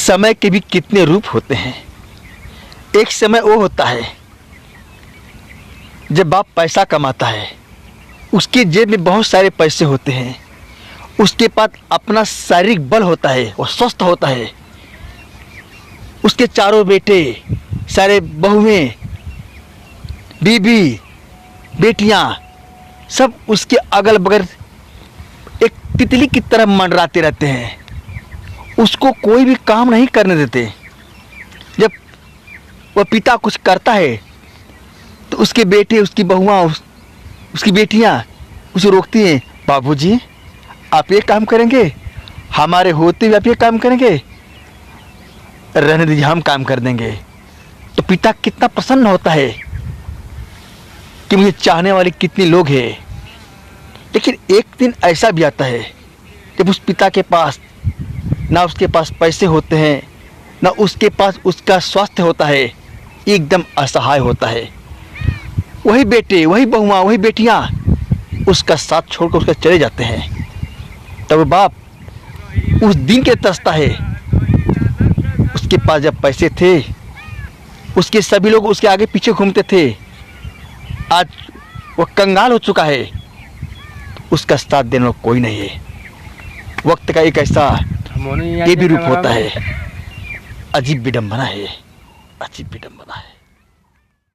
समय के भी कितने रूप होते हैं। एक समय वो होता है जब बाप पैसा कमाता है, उसके जेब में बहुत सारे पैसे होते हैं, उसके पास अपना शारीरिक बल होता है, वो स्वस्थ होता है, उसके चारों बेटे, सारे बहुएं, बीबी, बेटियां सब उसके अगल बगल एक तितली की तरह मंडराते रहते हैं, उसको कोई भी काम नहीं करने देते। जब वह पिता कुछ करता है तो उसके बेटे, उसकी बहुआं, उसकी बेटियां उसे रोकती हैं, बाबूजी आप ये काम करेंगे, हमारे होते हुए आप ये काम करेंगे, रहने दीजिए हम काम कर देंगे। तो पिता कितना प्रसन्न होता है कि मुझे चाहने वाले कितने लोग हैं। लेकिन एक दिन ऐसा भी आता है जब उस पिता के पास ना उसके पास पैसे होते हैं, ना उसके पास उसका स्वास्थ्य होता है, एकदम असहाय होता है। वही बेटे, वही बहुआं, वही बेटियां उसका साथ छोड़कर उसका चले जाते हैं। तब बाप उस दिन के तरसता है, उसके पास जब पैसे थे, उसके सभी लोग उसके आगे पीछे घूमते थे, आज वो कंगाल हो चुका है, उसका साथ देने वाला कोई नहीं है। वक्त का एक ऐसा ये भी रूप होता है, अजीब विडंबना है, अजीब विडंबना है।